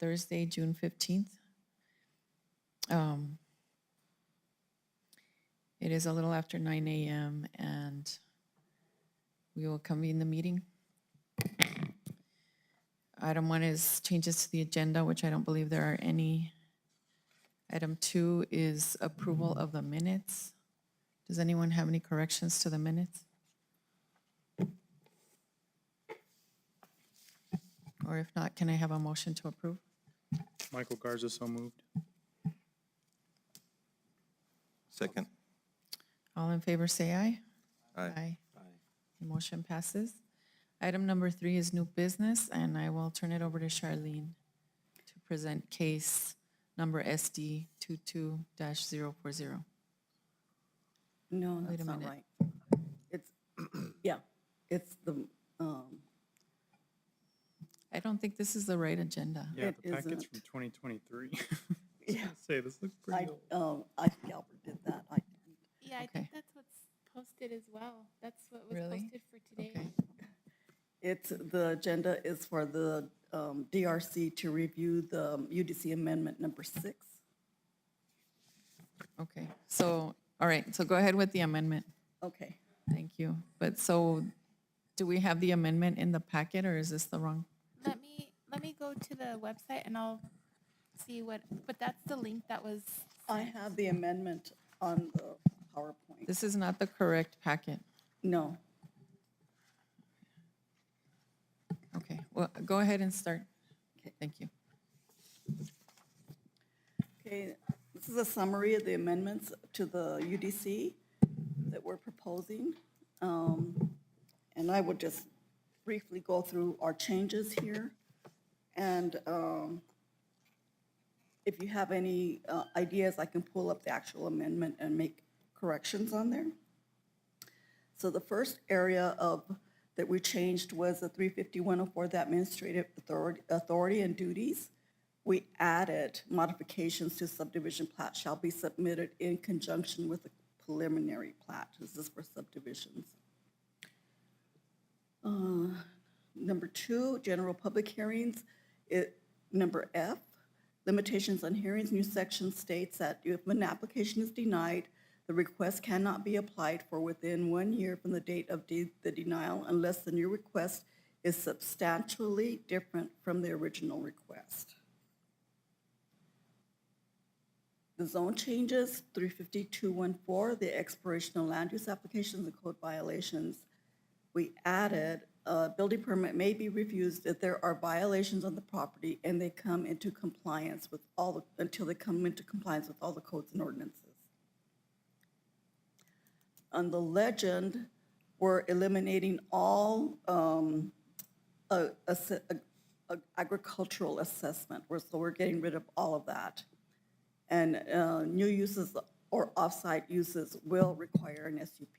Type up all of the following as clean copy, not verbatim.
Thursday, June 15th. It is a little after 9 a.m. and we will convene the meeting. Item 1 is changes to the agenda, which I don't believe there are any. Item 2 is approval of the minutes. Does anyone have any corrections to the minutes? Or if not, can I have a motion to approve? Michael Garza, so moved. Second. All in favor, say aye. Aye. The motion passes. Item number 3 is new business, and I will turn it over to Charlene to present case number SD 22-040. No, Wait a that's not minute. right. It's, yeah, it's the, I don't think this is the right agenda. Yeah, It the packet's isn't. from 2023. yeah, Say, this looks pretty old. I think Albert did that. I didn't. Yeah, I Okay. think that's what's posted as well. That's what was Really? posted for today. Okay. It's, the agenda is for the DRC to review the UDC amendment number 6. Okay, so, all right, so go ahead with the amendment. Okay. Thank you. But so, do we have the amendment in the packet, or is this the wrong? Let me go to the website and I'll see what, but that's the link that was. I have the amendment on the PowerPoint. This is not the correct packet. No. Okay, well, go ahead and start. Okay. Thank you. Okay, this is a summary of the amendments to the UDC that we're proposing. And I would just briefly go through our changes here. And if you have any ideas, I can pull up the actual amendment and make corrections on there. So the first area that we changed was the 350-104, the administrative authority and duties. We added modifications to subdivision plat shall be submitted in conjunction with the preliminary plat. This is for subdivisions. Number 2, general public hearings. Number F, limitations on hearings. New section states that if an application is denied, the request cannot be applied for within 1 year from the date of the denial unless the new request is substantially different from the original request. The zone changes, 352.14, the expiration of land use applications and code violations. We added, building permit may be refused if there are violations on the property and they come into compliance with until they come into compliance with all the codes and ordinances. On the legend, we're eliminating all agricultural assessment. So we're getting rid of all of that. And new uses or offsite uses will require an SUP.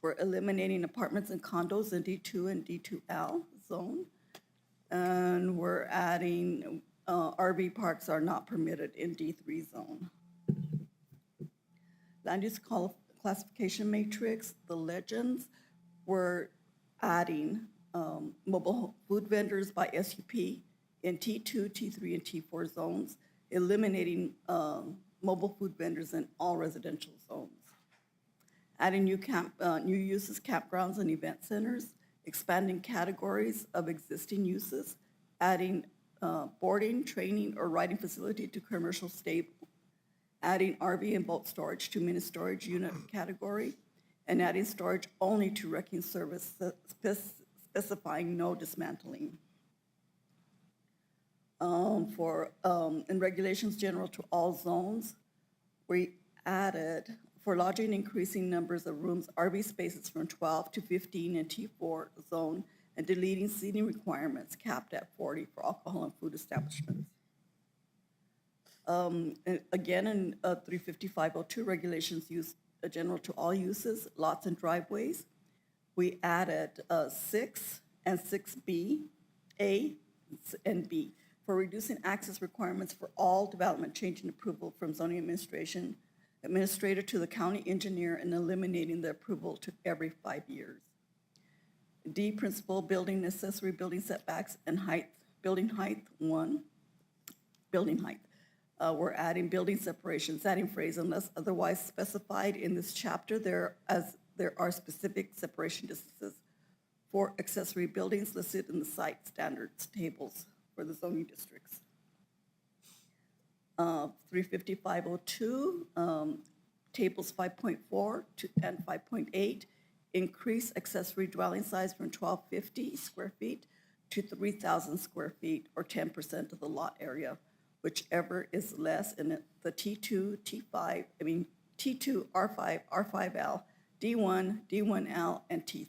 We're eliminating apartments and condos in D2 and D2L zone. And we're adding RV parks are not permitted in D3 zone. Land use classification matrix, the legends, we're adding mobile food vendors by SUP in T2, T3, and T4 zones, eliminating mobile food vendors in all residential zones. Adding new uses, campgrounds and event centers, expanding categories of existing uses, adding boarding, training, or riding facility to commercial stable, adding RV and boat storage to mini storage unit category, and adding storage only to wrecking service, specifying no dismantling. In regulations general to all zones, we added for lodging increasing numbers of rooms, RV spaces from 12 to 15 in T4 zone, and deleting seating requirements capped at 40 for alcohol and food establishments. Again, in 355.02 regulations use general to all uses, lots and driveways, we added 6 and 6B, A and B, for reducing access requirements for all development, changing approval from zoning administrator to the county engineer, and eliminating the approval to every 5 years. D, principal building, accessory building setbacks and height building height, 1. Building height. We're adding building separations, adding phrase unless otherwise specified in this chapter, there are specific separation distances for accessory buildings listed in the site standards tables for the zoning districts. 35502, tables 5.4 and 5.8, increase accessory dwelling size from 1,250 square feet to 3,000 square feet, or 10% of the lot area, whichever is less in the T2, T2, R5, R5L, D1, D1L, and T3.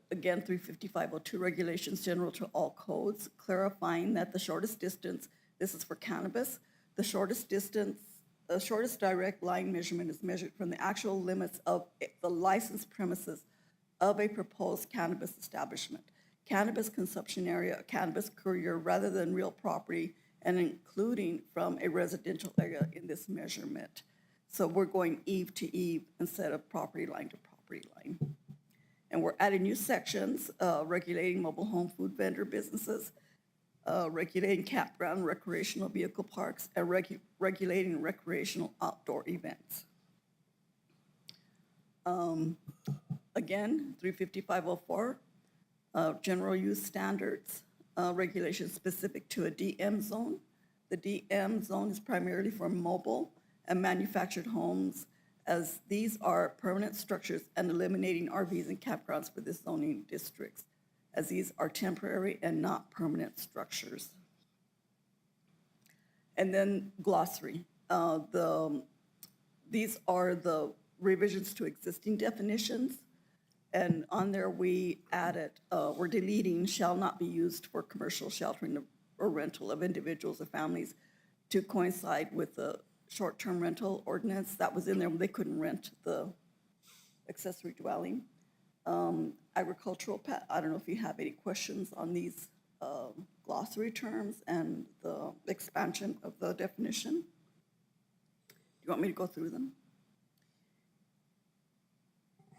Again, 35502, regulations general to all codes, clarifying that the shortest distance, this is for cannabis, the shortest direct line measurement is measured from the actual limits of the licensed premises of a proposed cannabis establishment, cannabis consumption area, cannabis courier, rather than real property, and including from a residential area in this measurement. So we're going eve to eve instead of property line to property line. And we're adding new sections, regulating mobile home food vendor businesses, regulating campground recreational vehicle parks, and regulating recreational outdoor events. Again, 35504, general use standards, regulations specific to a DM zone. The DM zone is primarily for mobile and manufactured homes, as these are permanent structures, and eliminating RVs and campgrounds for this zoning districts, as these are temporary and not permanent structures. And then glossary. These are the revisions to existing definitions, and on there we added, we're deleting shall not be used for commercial sheltering or rental of individuals or families to coincide with the short-term rental ordinance that was in there. They couldn't rent the accessory dwelling. Agricultural, I don't know if you have any questions on these glossary terms and the expansion of the definition. Do you want me to go through them?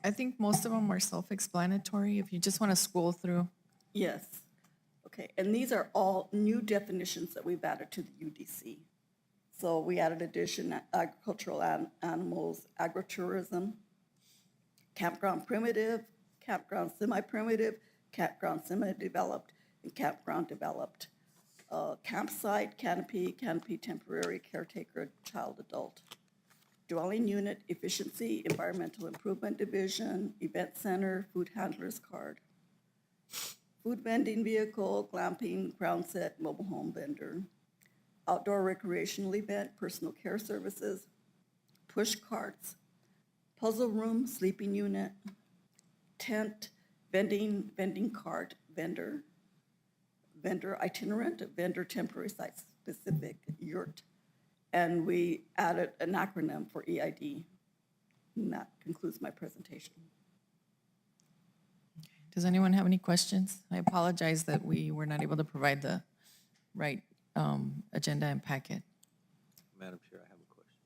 I think most of them are self-explanatory. If you just want to scroll through. Yes. Okay, and these are all new definitions that we've added to the UDC. So we added addition, agricultural animals, agritourism, campground primitive, campground semi-primitive, campground semi-developed, and campground developed. Campsite, canopy, canopy temporary, caretaker, child, adult. Dwelling unit, efficiency, environmental improvement division, event center, food handler's card. Food vending vehicle, glamping, ground set, mobile home vendor. Outdoor recreational event, personal care services, push carts, puzzle room, sleeping unit, tent, vending cart, vendor itinerant, vendor temporary site specific, yurt, and we added an acronym for EID. And that concludes my presentation. Does anyone have any questions? I apologize that we were not able to provide the right agenda and packet. Madam Chair, I have a question.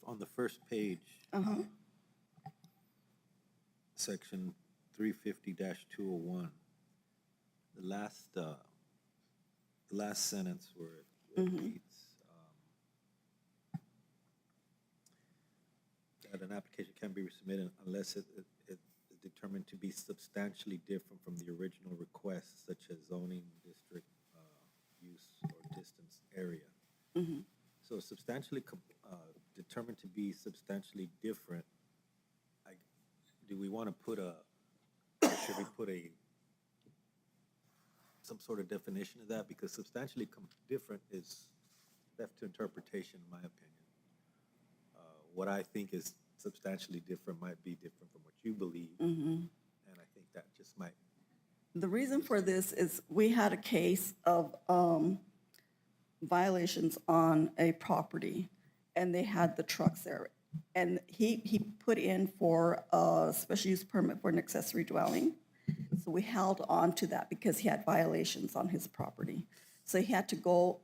On the first page, section 350-201, the last sentence where it reads that an application can be submitted unless it is determined to be substantially different from the original request, such as zoning, district, use, or distance area. So substantially determined to be substantially different. Do we want to put should we put some sort of definition of that? Because substantially different is left to interpretation, in my opinion. What I think is substantially different might be different from what you believe, and I think that just might. The reason for this is we had a case of violations on a property, and they had the trucks there. And he put in for a special use permit for an accessory dwelling. So we held on to that because he had violations on his property. So he had to go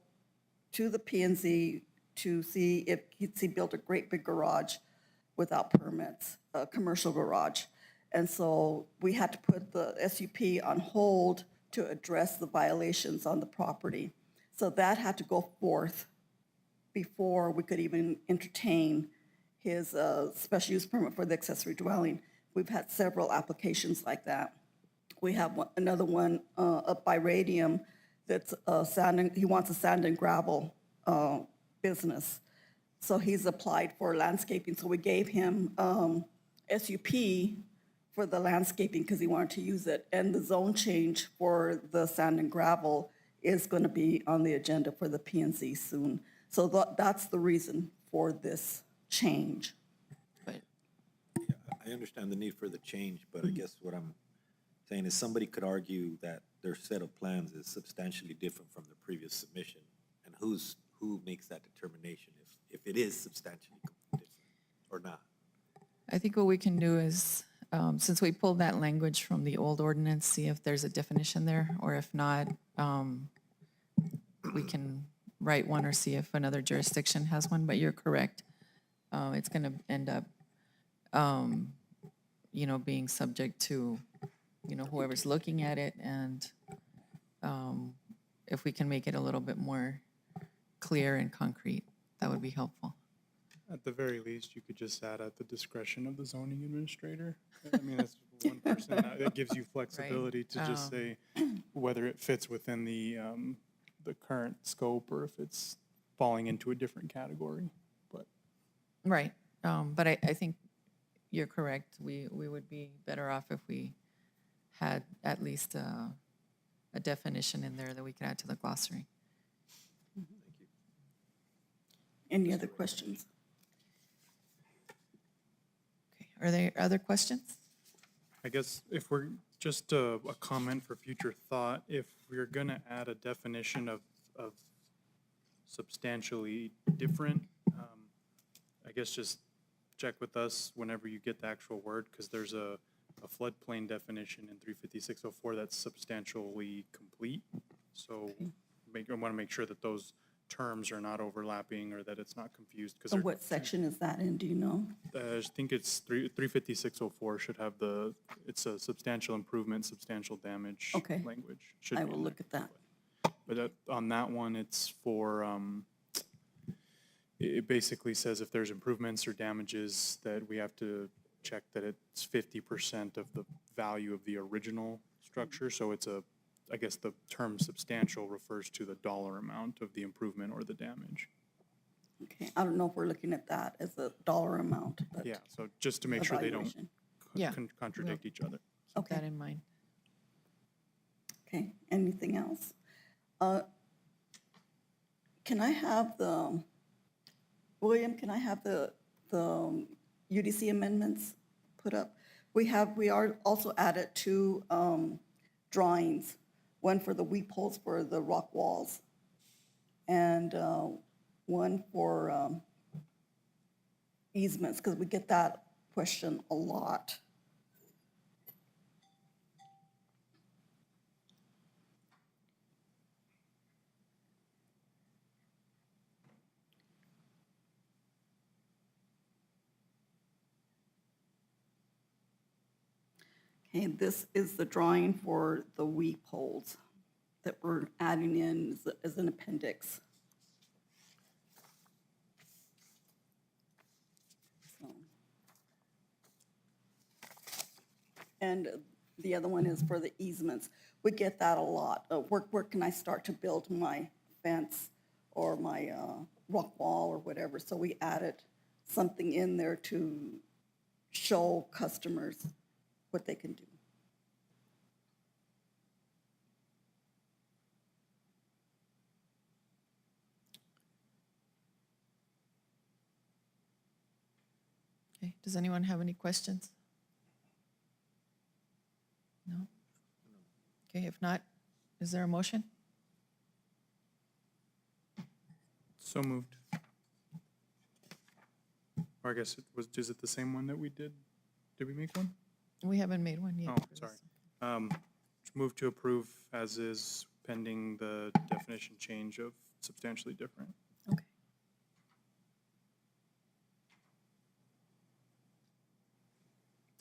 to the P&Z to see if he built a great big garage without permits, a commercial garage. And so we had to put the SUP on hold to address the violations on the property. So that had to go forth before we could even entertain his special use permit for the accessory dwelling. We've had several applications like that. We have another one up by Radium that's he wants a sand and gravel business. So he's applied for landscaping. So we gave him SUP for the landscaping because he wanted to use it. And the zone change for the sand and gravel is going to be on the agenda for the P&Z soon. So that's the reason for this change. But Yeah, I understand the need for the change, but I guess what I'm saying is somebody could argue that their set of plans is substantially different from the previous submission. And who makes that determination if it is substantially different or not? I think what we can do is, since we pulled that language from the old ordinance, see if there's a definition there, or if not, we can write one or see if another jurisdiction has one, but you're correct. It's gonna end up, being subject to, whoever's looking at it, and if we can make it a little bit more clear and concrete, that would be helpful. At the very least, you could just add at the discretion of the zoning administrator. I mean, that's one person, that gives you flexibility to just say whether it fits within the current scope or if it's falling into a different category, but. Right, but I think you're correct. We would be better off if we had at least a definition in there that we could add to the glossary. Any other questions? Okay, are there other questions? I guess if we're, just a comment for future thought, if we're gonna add a definition of substantially different, I guess just check with us whenever you get the actual word, because there's a floodplain definition in 35604 that's substantially complete. So I want to make sure that those terms are not overlapping or that it's not confused. And what section is that in, do you know? I think it's 35604 should have it's a substantial improvement, substantial damage Okay. language. Should I be will in look at that. But on that one, it's for, it basically says if there's improvements or damages that we have to check that it's 50% of the value of the original structure. So it's I guess the term substantial refers to the dollar amount of the improvement or the damage. Okay, I don't know if we're looking at that as a dollar amount, but. Yeah, so just to make sure they don't evaluation. Yeah. contradict each other. Keep Okay. that in mind. Okay, anything else? Can I have William, can I have the UDC amendments put up? We are also added two drawings, one for the weep holes for the rock walls, and one for easements, because we get that question a lot. Okay, this is the drawing for the weep holes that we're adding in as an appendix. So. And the other one is for the easements. We get that a lot. Where can I start to build my fence or my rock wall or whatever? So we added something in there to show customers what they can do. Okay, does anyone have any questions? No? Okay, if not, is there a motion? So moved. Or I guess is it the same one that we did? Did we make one? We haven't made one yet. Oh, sorry. Move to approve as is pending the definition change of substantially different. Okay.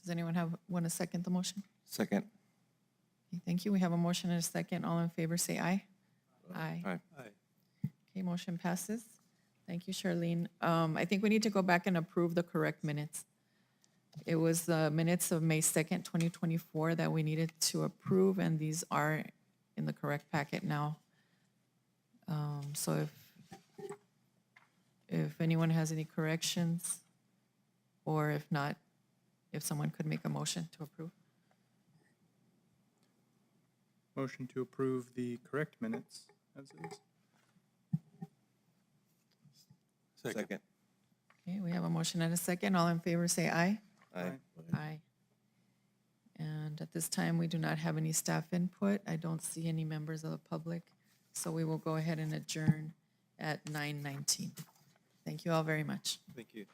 Does anyone want to second the motion? Second. Okay, thank you. We have a motion and a second. All in favor, say aye. Aye. Aye. Okay, motion passes. Thank you, Charlene. I think we need to go back and approve the correct minutes. It was the minutes of May 2nd, 2024 that we needed to approve, and these are in the correct packet now. So if anyone has any corrections, or if not, if someone could make a motion to approve. Motion to approve the correct minutes as is. Second. Okay, we have a motion and a second. All in favor, say aye. Aye. Aye. And at this time, we do not have any staff input. I don't see any members of the public, so we will go ahead and adjourn at 9:19. Thank you all very much. Thank you.